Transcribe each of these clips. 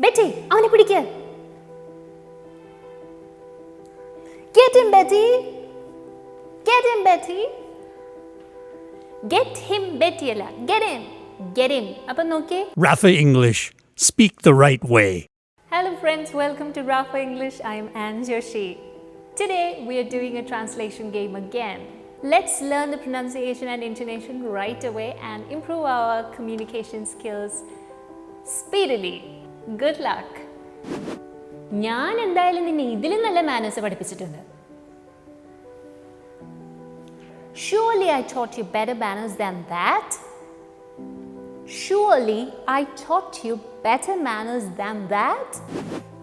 Betty, avane pidikku. Get him, Betty. Get him, Betty. Get him, Betty alla. Get him. Get him. Appo nokke. Rapha English. Speak the right way. Hello friends, welcome to Rapha English. I am Anjoshi. Today we are doing a translation game again. Let's learn the pronunciation and intonation right away and improve our communication skills speedily. Good luck. ഞാൻ എന്തായാലും നിന്നെ ഇതിലും നല്ല manners പഠിപ്പിച്ചിട്ടുണ്ട്. Surely I taught you better manners than that. Surely I taught you better manners than that.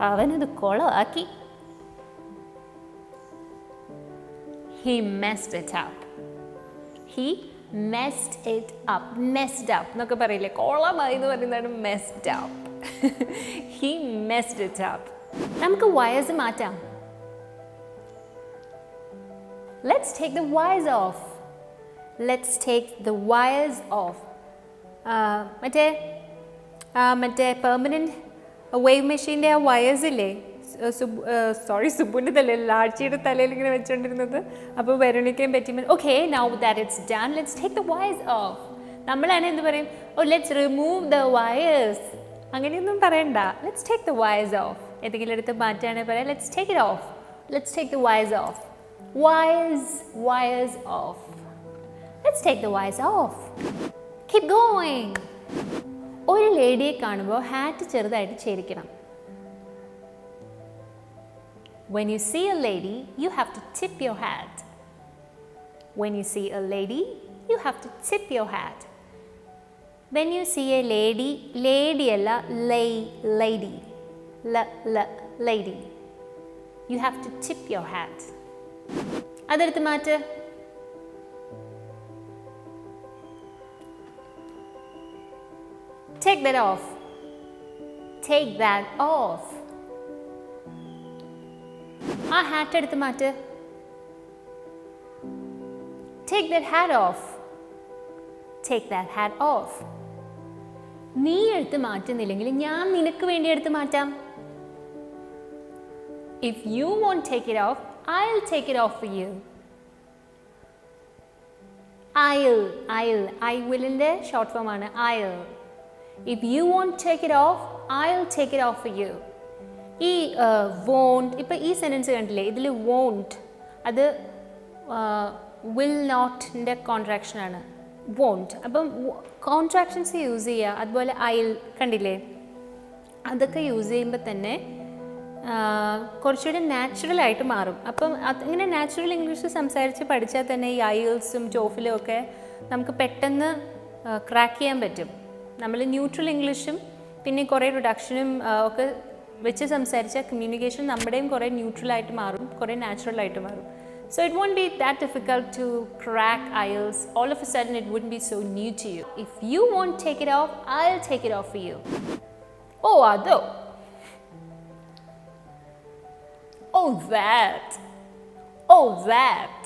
അവനത് കൊളമാക്കി. He messed it up. He messed it up. Messed up എന്നൊക്കെ പറയില്ലേ, കൊളമായി എന്ന് പറയുന്നതാണ് messed up. He messed it up. നമുക്ക് wires മാറ്റാം. Let's take the wires off. Let's take the wires off. മറ്റേ permanent wave മെഷീൻ്റെ ആ വയേഴ്സ് ഇല്ലേ, സുബുവിൻ്റെ തലയിൽ ലാഴ്ചയുടെ തലയിൽ ഇങ്ങനെ വെച്ചുകൊണ്ടിരുന്നത്, അപ്പോൾ വെരോണിക്കയും പറ്റി. Okay, now that it's done, let's take the wires of. നമ്മളാണ് എന്ത് പറയും, ഓ ലെറ്റ്സ് റിമൂവ് ദ വയേഴ്സ്, അങ്ങനെയൊന്നും പറയണ്ട. Let's take the wires of. ഏതെങ്കിലും എടുത്ത് മാറ്റാണെങ്കിൽ പറയാം, let's take it off. Let's take the wires of. Wires off. Let's take the wires off. Keep going. ഒരു ലേഡിയെ കാണുമ്പോൾ ഹാറ്റ് ചെറുതായിട്ട് ചേരിക്കണം. When you see a lady, you have to tip your hat. When you see a lady, you have to tip your hat. When you see a lady, lady അല്ല, lady. Lady. You have to tip your hat. അതെടുത്ത് മാറ്റ്. Take that off. Take that off. ആ hat എടുത്ത് മാറ്റ്. Take that hat off. Take that hat off. നീ എടുത്ത് മാറ്റുന്നില്ലെങ്കിൽ ഞാൻ നിനക്ക് വേണ്ടി എടുത്ത് മാറ്റാം. If you won't take it off, I'll take it off for you. I willന്റെ ഷോർട്ട് ഫോം ആണ് I'll. If you won't take it off, I'll take it off for you. ഈ won't, ഇപ്പം ഈ സെൻറ്റൻസ് കണ്ടില്ലേ, ഇതിൽ won't അത് will notൻ്റെ contraction ആണ് won't. അപ്പം കോൺട്രാക്ഷൻസ് യൂസ് ചെയ്യുക. അതുപോലെ I'll കണ്ടില്ലേ, അതൊക്കെ യൂസ് ചെയ്യുമ്പോൾ തന്നെ കുറച്ചുകൂടി നാച്ചുറലായിട്ട് മാറും. അപ്പം ഇങ്ങനെ നാച്ചുറൽ ഇംഗ്ലീഷ് സംസാരിച്ച് പഠിച്ചാൽ തന്നെ ഈ IELTSും TOEFLും ഒക്കെ നമുക്ക് പെട്ടെന്ന് ക്രാക്ക് ചെയ്യാൻ പറ്റും. നമ്മൾ ന്യൂട്രൽ ഇംഗ്ലീഷും പിന്നെ കുറേ റിഡക്ഷനും ഒക്കെ വെച്ച് സംസാരിച്ചാൽ കമ്മ്യൂണിക്കേഷൻ നമ്മുടെയും കുറേ ന്യൂട്രലായിട്ട് മാറും, കുറേ നാച്ചുറലായിട്ട് മാറും. So it won't be that difficult to crack IELTS. All of a sudden it wouldn't be so new to you. If you won't take it off, I'll take it off for you. Oh, adho. Oh, that. Oh, that.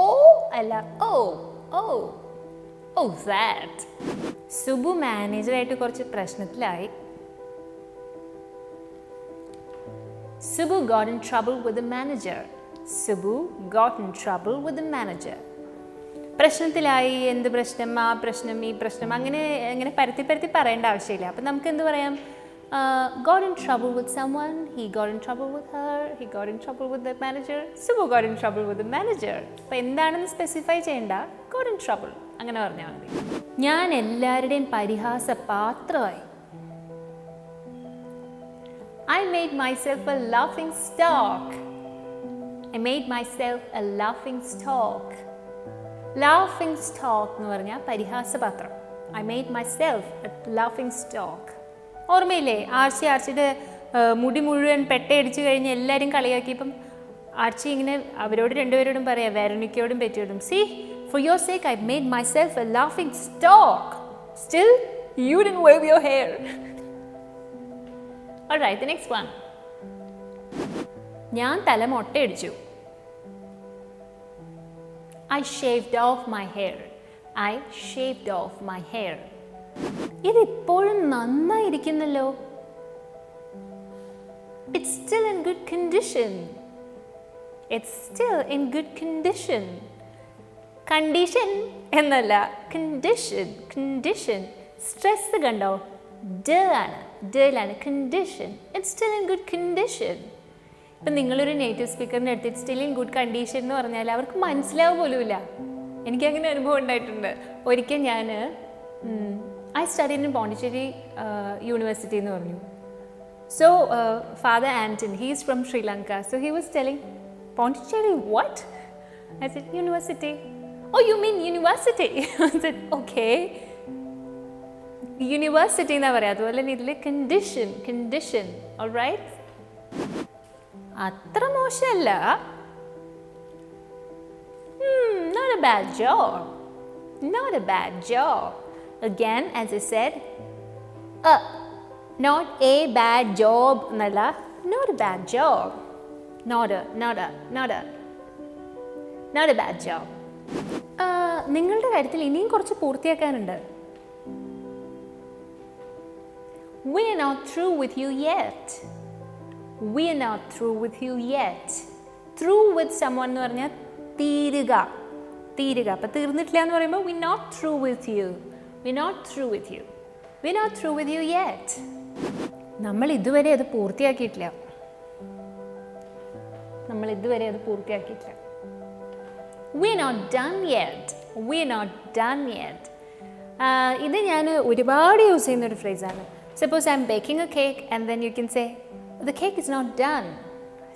Oh, I love. Oh, that. Subu മാനേജറായിട്ട് കുറച്ച് പ്രശ്നത്തിലായി. Subbu got in trouble with the manager. Subbu got in trouble with the manager. പ്രശ്നത്തിലായി. എന്ത് പ്രശ്നം? ആ പ്രശ്നം, ഈ പ്രശ്നം, അങ്ങനെ പരത്തി പറയേണ്ട ആവശ്യമില്ല. അപ്പം നമുക്ക് എന്ത് പറയാം, got in trouble with someone, he got in trouble with her, he got in trouble with the manager, Subbu got in trouble with the manager. അപ്പോൾ എന്താണെന്ന് സ്പെസിഫൈ ചെയ്യണ്ട, got in trouble അങ്ങനെ പറഞ്ഞാൽ മതി. ഞാൻ എല്ലാവരുടെയും പരിഹാസ പാത്രമായി. I made myself a laughing stock. I made myself a laughing stock. Laughing stock എന്ന് പറഞ്ഞാൽ പരിഹാസപാത്രം. I made myself a laughing stock. ഓർമ്മയില്ലേ, ആർച്ചിയുടെ മുടി മുഴുവൻ പെട്ടയടിച്ച് കഴിഞ്ഞ് എല്ലാവരും കളിയാക്കിയപ്പം ആർച്ചി ഇങ്ങനെ അവരോട് രണ്ടുപേരോടും പറയാം, വെരോണിക്കയോടും പെറ്റിയോടും, see, for your sake I made myself a laughing stock. Still, you didn't wave your hair. Alright, the next one. ഞാൻ തല മൊട്ടയടിച്ചു. I shaved off my hair. I shaved off my hair. ഇതിപ്പോഴും നന്നായിരിക്കുന്നല്ലോ. It's still in good condition. It's still in good condition. Condition എന്നല്ല, condition. Stress കണ്ടോ? D ആണ്. Condition. It's still in good condition. ഇപ്പം നിങ്ങളൊരു native സ്പീക്കറിൻ്റെ അടുത്ത് it's still in good condition എന്ന് പറഞ്ഞാൽ അവർക്ക് മനസ്സിലാവുക പോലുമില്ല. എനിക്കങ്ങനെ അനുഭവം ഉണ്ടായിട്ടുണ്ട്. ഒരിക്കൽ ഞാൻ I study in Pondicherry university എന്ന് പറഞ്ഞു. So Father Anton, he is from Sri Lanka. So he was telling, Pondicherry, what? I said, university. Oh, you mean university? I said, okay. University na paraya. Aduvole idile condition. All right? Atra moshalla. Not a bad job. Again, as I said, not a bad job nalla, not a bad job. Not a bad job. നിങ്ങളുടെ കാര്യത്തിൽ ഇനിയും കുറച്ച് പൂർത്തിയാക്കാനുണ്ട്. We are not through with you yet. Through with someone എന്ന് പറഞ്ഞാൽ തീരുക. അപ്പം തീർന്നിട്ടില്ല എന്ന് പറയുമ്പോൾ we're not through with you yet. നമ്മൾ ഇതുവരെ അത് പൂർത്തിയാക്കിയിട്ടില്ല. We're not done yet. ഇത് ഞാൻ ഒരുപാട് യൂസ് ചെയ്യുന്ന ഒരു ഫ്രേസാണ്. Suppose I'm baking a cake and then you can say the cake is not done.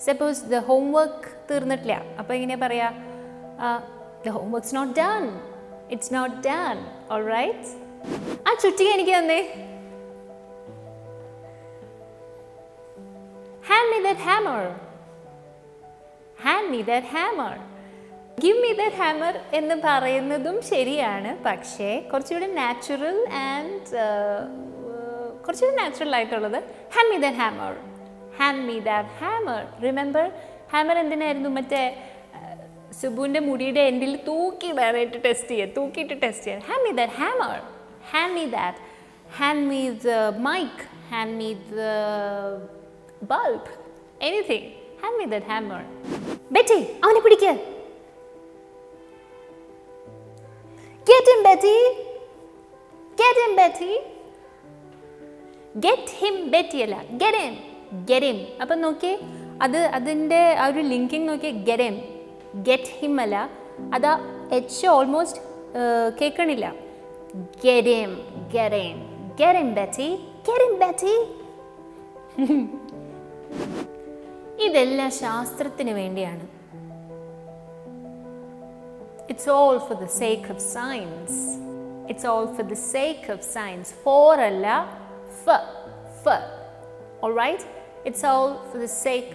Suppose the homework തീർന്നിട്ടില്ല. അപ്പോൾ എങ്ങനെയാ പറയാ? The homework's not done. It's not done. All right? ആ ചുറ്റിക എനിക്ക് തന്നേ. Hand me that hammer. Give me that hammer എന്ന് പറയുന്നതും ശരിയാണ്. പക്ഷേ കുറച്ചുകൂടി നാച്ചുറൽ ആയിട്ടുള്ളത് hand me that hammer. Remember, hammer എന്തിനായിരുന്നു? മറ്റേ സുബുവിൻ്റെ മുടിയുടെ എൻഡിൽ തൂക്കിയിട്ട് ടെസ്റ്റ് ചെയ്യാൻ. Hand me that hammer. Hand me the mic. Hand me the bulb. Anything. Hand me that hammer. Betty, അവനെ പിടിക്ക്. Get him, Betty. Get him, Betty അല്ല. Get him. അപ്പം നോക്കിയേ, അതിൻ്റെ ആ ഒരു ലിങ്കിങ് നോക്കിയേ. Get him അല്ല, അതാ എച്ച് ഓൾമോസ്റ്റ് കേൾക്കണില്ല. Get him, Betty. ഇതെല്ലാം ശാസ്ത്രത്തിന് വേണ്ടിയാണ്. It's all for the sake of science. For അല്ല, for. All right? It's all for the sake.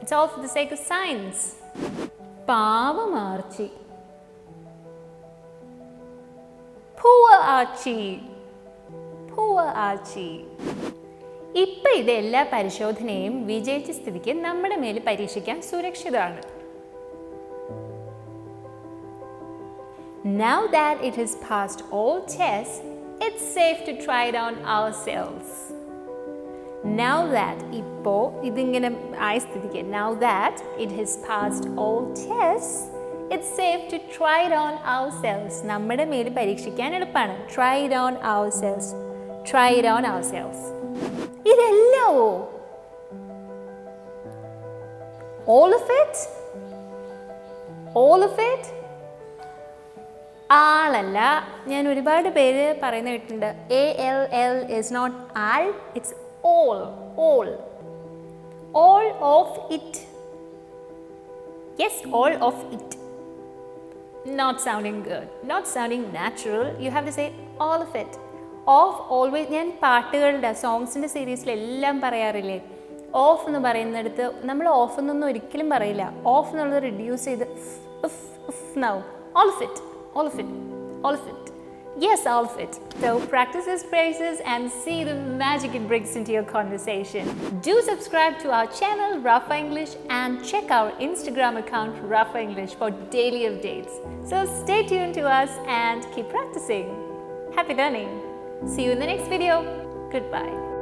It's all for the sake of science. പാവം Archie. Poor Archie. ഇപ്പം ഇതെല്ലാ പരിശോധനയും വിജയിച്ച സ്ഥിതിക്ക് നമ്മുടെ മേൽ പരീക്ഷിക്കാൻ സുരക്ഷിതമാണ്. Now that it has passed all tests, it's safe to try it on ourselves. Now that ഇപ്പോൾ ഇതിങ്ങനെ ആയ സ്ഥിതിക്ക് now that it has passed all tests, it's safe to try it on ourselves. നമ്മുടെ മേൽ പരീക്ഷിക്കാൻ എളുപ്പമാണ്. Try it on ourselves. ഇതെല്ലോ all of it ആളല്ല. ഞാൻ ഒരുപാട് പേര് പറയുന്ന കേട്ടിട്ടുണ്ട് ALL is not all, it's all of it. Yes, all of it. Not sounding good, not sounding natural. You have to say all of it. Of always. ഞാൻ പാട്ടുകളുടെ സോങ്സിൻ്റെ സീരീസിലെല്ലാം പറയാറില്ലേ, of എന്ന് പറയുന്നിടത്ത് നമ്മൾ ഓഫ് എന്നൊന്നും ഒരിക്കലും പറയില്ല. ഓഫ് എന്നുള്ളത് റിഡ്യൂസ് ചെയ്ത് now all of it. Yes, all of it. So practice these phrases and see the magic it brings into your conversation. Do subscribe to our channel Rapha English and check our Instagram account Rapha English for daily updates. So stay tuned to us and keep practicing. Happy learning. See you in the next video. Goodbye.